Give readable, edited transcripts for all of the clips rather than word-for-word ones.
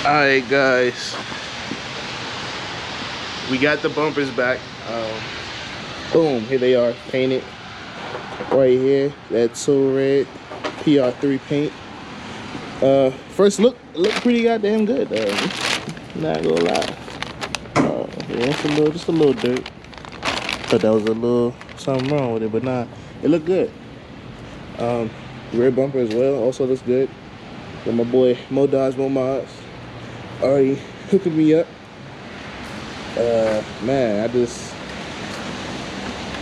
Alright guys, we got the bumpers back. Boom, here they are, painted right here. That's so red PR3 paint. First look pretty goddamn good. Not gonna lie. Yeah, it's just a little dirt. Thought that was a little something wrong with it, but nah, it looked good. Rear bumper as well also looks good. Got my boy Mopar already hooking me up. Man,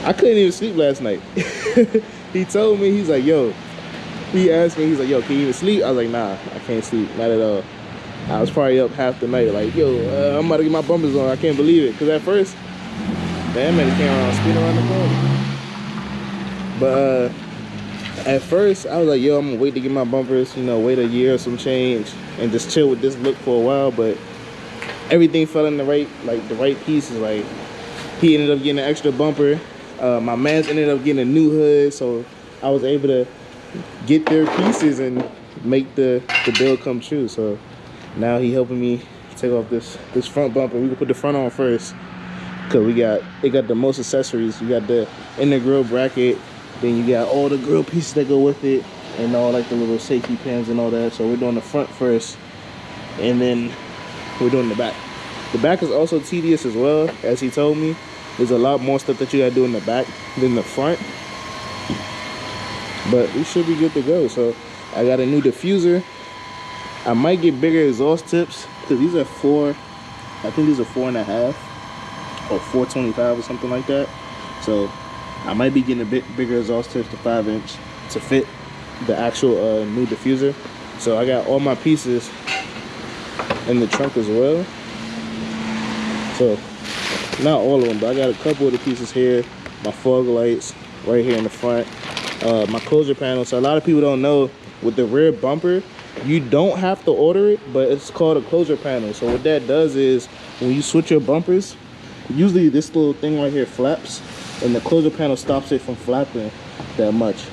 I couldn't even sleep last night. He told me, he's like, yo, he asked me, he's like, yo, can you even sleep? I was like, nah, I can't sleep, not at all. I was probably up half the night, like, yo, I'm about to get my bumpers on. I can't believe it, because at first, man, came around speeding around the corner. But at first, I was like, yo, I'm gonna wait to get my bumpers, you know, wait a year or some change, and just chill with this look for a while. But everything fell in the right pieces. Like, he ended up getting an extra bumper. My man's ended up getting a new hood, so I was able to get their pieces and make the build come true. So now he helping me take off this front bumper. We can put the front on first, cause it got the most accessories. You got the inner grill bracket, then you got all the grill pieces that go with it, and all like the little safety pins and all that. So we're doing the front first, and then we're doing the back. The back is also tedious as well, as he told me. There's a lot more stuff that you gotta do in the back than the front. But we should be good to go. So I got a new diffuser. I might get bigger exhaust tips, because these are I think these are 4.5 or 425 or something like that. So I might be getting a bit bigger exhaust tips, to 5-inch, to fit the actual new diffuser. So I got all my pieces in the trunk as well. So not all of them, but I got a couple of the pieces here. My fog lights right here in the front. My closure panel. So a lot of people don't know, with the rear bumper, you don't have to order it, but it's called a closure panel. So what that does is, when you switch your bumpers, usually this little thing right here flaps, and the closure panel stops it from flapping that much.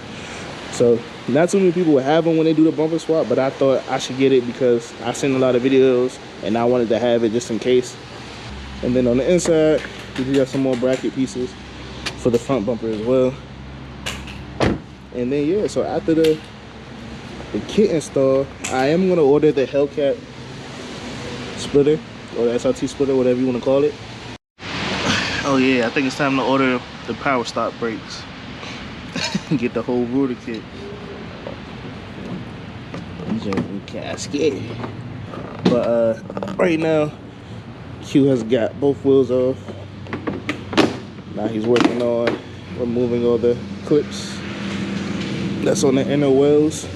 So not too many people have them when they do the bumper swap, but I thought I should get it because I've seen a lot of videos and I wanted to have it just in case. And then on the inside, we just got some more bracket pieces for the front bumper as well. And then yeah, so after the kit install, I am gonna order the Hellcat splitter, or the SRT splitter, whatever you want to call it. Oh yeah, I think it's time to order the power stop brakes. Get the whole rotor kit. Casket. But right now, Q has got both wheels off. Now he's working on removing all the clips that's on the inner wheels.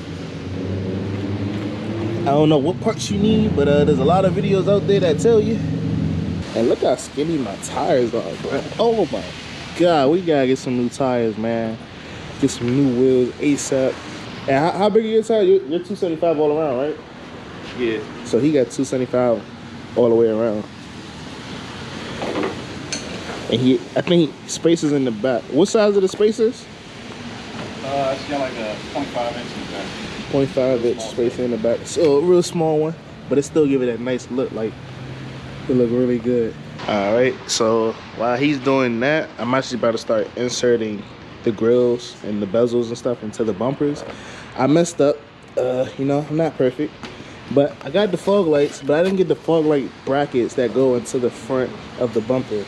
I don't know what parts you need, but there's a lot of videos out there that tell you. And look how skinny my tires are, bro. Oh my God, we gotta get some new tires, man. Get some new wheels ASAP. And how big are your tires? You're 275 all around, right? Yeah. So he got 275 all the way around. And I think spacers in the back. What size are the spacers? It's got like a 0.5 inch in the back. 0.5 inch spacer in the back. So a real small one, but it still give it that nice look. Like, it look really good. All right, so while he's doing that, I'm actually about to start inserting the grills and the bezels and stuff into the bumpers. I messed up. You know, I'm not perfect, but I got the fog lights, but I didn't get the fog light brackets that go into the front of the bumper.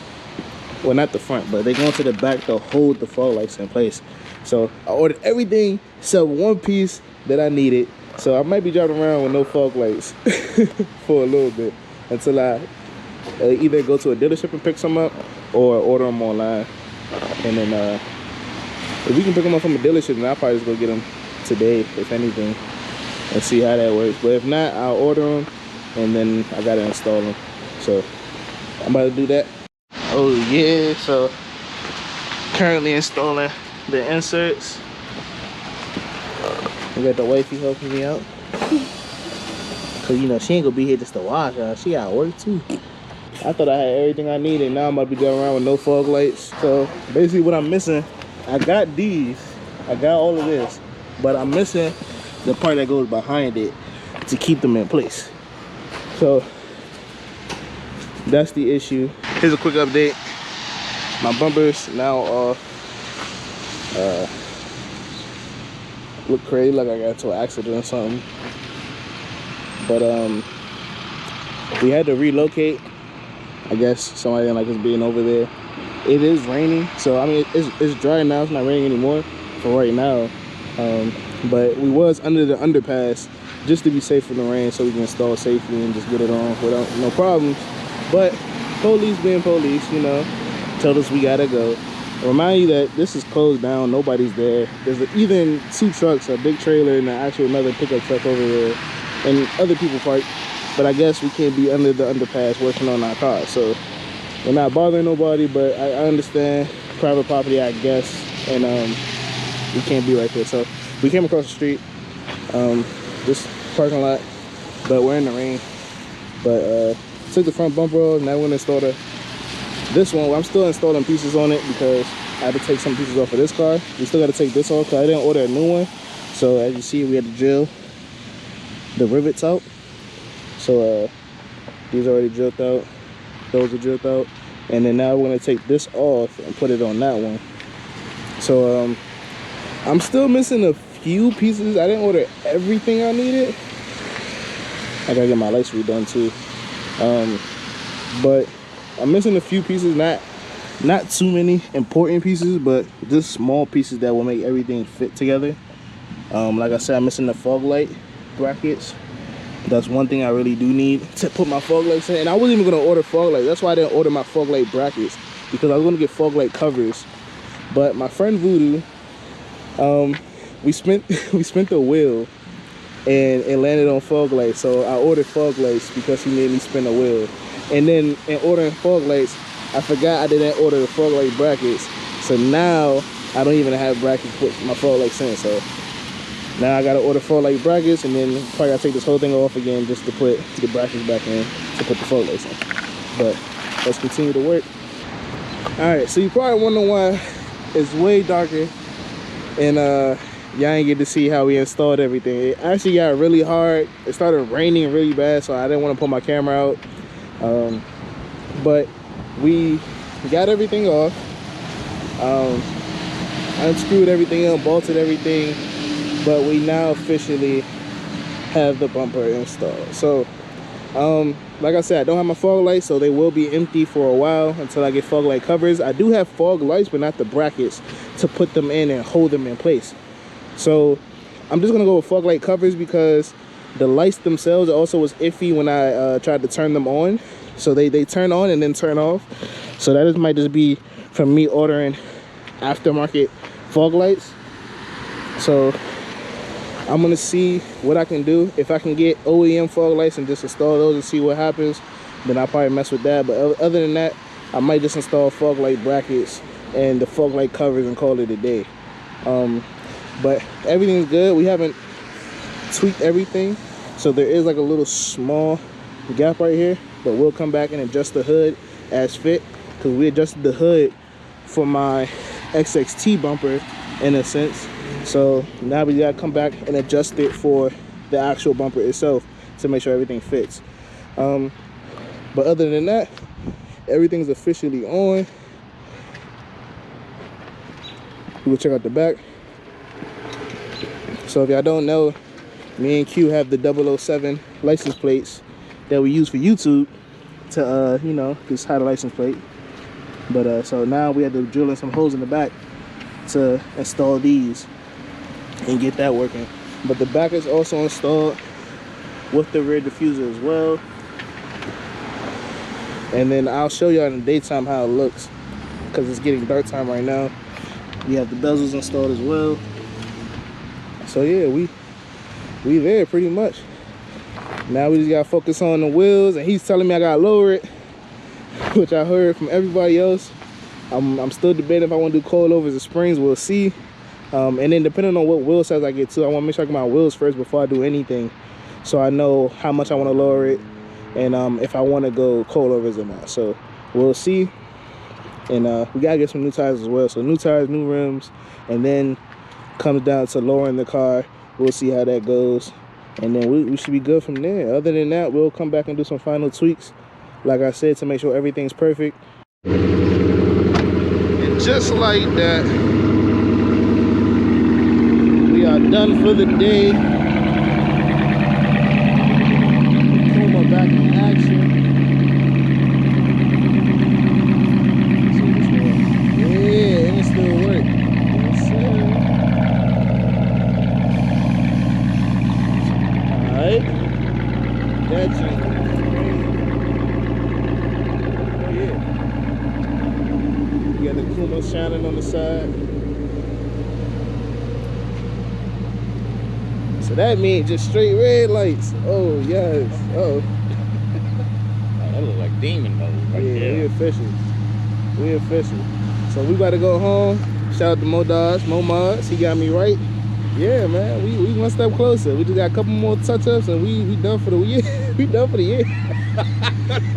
Well, not the front, but they go into the back to hold the fog lights in place. So I ordered everything except one piece that I needed. So I might be driving around with no fog lights for a little bit until I either go to a dealership and pick some up or order them online. And then if we can pick them up from a dealership, then I'll probably just go get them today, if anything, and see how that works. But if not, I'll order them and then I gotta install them. So I'm about to do that. Oh yeah, so currently installing the inserts. We got the wifey helping me out, cause you know she ain't gonna be here just to watch. She got work too. I thought I had everything I needed. Now I'm about to be going around with no fog lights. So basically what I'm missing, I got these, I got all of this, but I'm missing the part that goes behind it to keep them in place. So that's the issue. Here's a quick update. My bumpers now off. Look crazy, like I got into an accident or something. But we had to relocate. I guess somebody didn't like us being over there. It is raining, so I mean it's dry now. It's not raining anymore for right now. But we was under the underpass just to be safe from the rain, so we can install safely and just get it on without no problems. But police being police, you know, told us we gotta go. Remind you that this is closed down, nobody's there. There's even 2 trucks, a big trailer and another pickup truck over there, and other people parked. But I guess we can't be under the underpass working on our cars, so we're not bothering nobody. But I understand private property, I guess, and we can't be right there. So we came across the street, this parking lot, but we're in the rain. But took the front bumper off. Now we're gonna install this one. I'm still installing pieces on it because I had to take some pieces off of this car. We still got to take this off because I didn't order a new one. So as you see, we had to drill the rivets out. So these are already drilled out. Those are drilled out. And then now we're gonna take this off and put it on that one. So I'm still missing a few pieces. I didn't order everything I needed. I gotta get my lights redone too. But I'm missing a few pieces, not too many important pieces, but just small pieces that will make everything fit together. Like I said, I'm missing the fog light brackets. That's one thing I really do need to put my fog lights in. And I wasn't even gonna order fog lights. That's why I didn't order my fog light brackets, because I was gonna get fog light covers. But my friend Voodoo, we spent the wheel and it landed on fog lights. So I ordered fog lights because he made me spin the wheel. And then in ordering fog lights, I forgot I didn't order the fog light brackets. So now I don't even have brackets to put my fog lights in. So now I gotta order fog light brackets, and then probably gotta take this whole thing off again just to put the brackets back in to put the fog lights in. But let's continue to work. All right, so you probably wonder why it's way darker and y'all ain't get to see how we installed everything. It actually got really hard. It started raining really bad, so I didn't want to put my camera out. But we got everything off. Unscrewed everything up, bolted everything, but we now officially have the bumper installed. So like I said, I don't have my fog lights, so they will be empty for a while until I get fog light covers. I do have fog lights, but not the brackets to put them in and hold them in place. So I'm just gonna go with fog light covers because the lights themselves also was iffy when I tried to turn them on. So they turn on and then turn off. So that might just be from me ordering aftermarket fog lights. So I'm gonna see what I can do. If I can get OEM fog lights and just install those and see what happens, then I'll probably mess with that. But other than that, I might just install fog light brackets and the fog light covers and call it a day. But everything's good. We haven't tweaked everything, so there is like a little small gap right here, but we'll come back and adjust the hood as fit, because we adjusted the hood for my XXT bumper in a sense. So now we gotta come back and adjust it for the actual bumper itself to make sure everything fits. But other than that, everything's officially on. We'll check out the back. So if y'all don't know, me and Q have the 007 license plates that we use for YouTube to you know, just hide a license plate. But so now we had to drill in some holes in the back to install these and get that working. But the back is also installed with the rear diffuser as well. And then I'll show y'all in the daytime how it looks, because it's getting dark time right now. We have the bezels installed as well. So yeah, we there pretty much. Now we just gotta focus on the wheels, and he's telling me I gotta lower it, which I heard from everybody else. I'm still debating if I want to do coilovers or springs. We'll see. And then depending on what wheel size I get to, I want to make sure I get my wheels first before I do anything, so I know how much I want to lower it, and if I want to go coilovers or not. So we'll see. And we gotta get some new tires as well. So new tires, new rims, and then comes down to lowering the car. We'll see how that goes. And then we should be good from there. Other than that, we'll come back and do some final tweaks, like I said, to make sure everything's perfect. And just like that, we are done for the day. Kuma back in action. Yeah, and it still works. Yes, sir. Alright. That joint is crazy. Oh yeah. You got the Kuma shining on the side. So that means just straight red lights. Oh yes. Oh. That look like demon mode right Yeah, there. we official. We official. So we about to go home. Shout out to Momods. He got me right. Yeah, man. We one step closer. We just got a couple more touch-ups and we done for the year. We done for the year.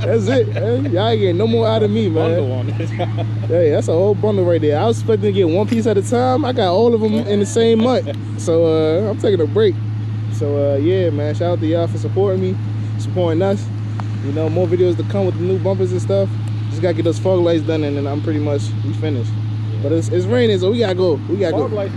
That's it. Y'all ain't getting no more out of me, man. Bundle on this. Hey, that's a whole bundle right there. I was expecting to get one piece at a time. I got all of them in the same month. So I'm taking a break. So yeah, man. Shout out to y'all for supporting me, supporting us. You know, more videos to come with the new bumpers and stuff. Just gotta get those fog lights done and then I'm pretty much we finished. But it's raining, so we gotta go. We gotta Fog go. lights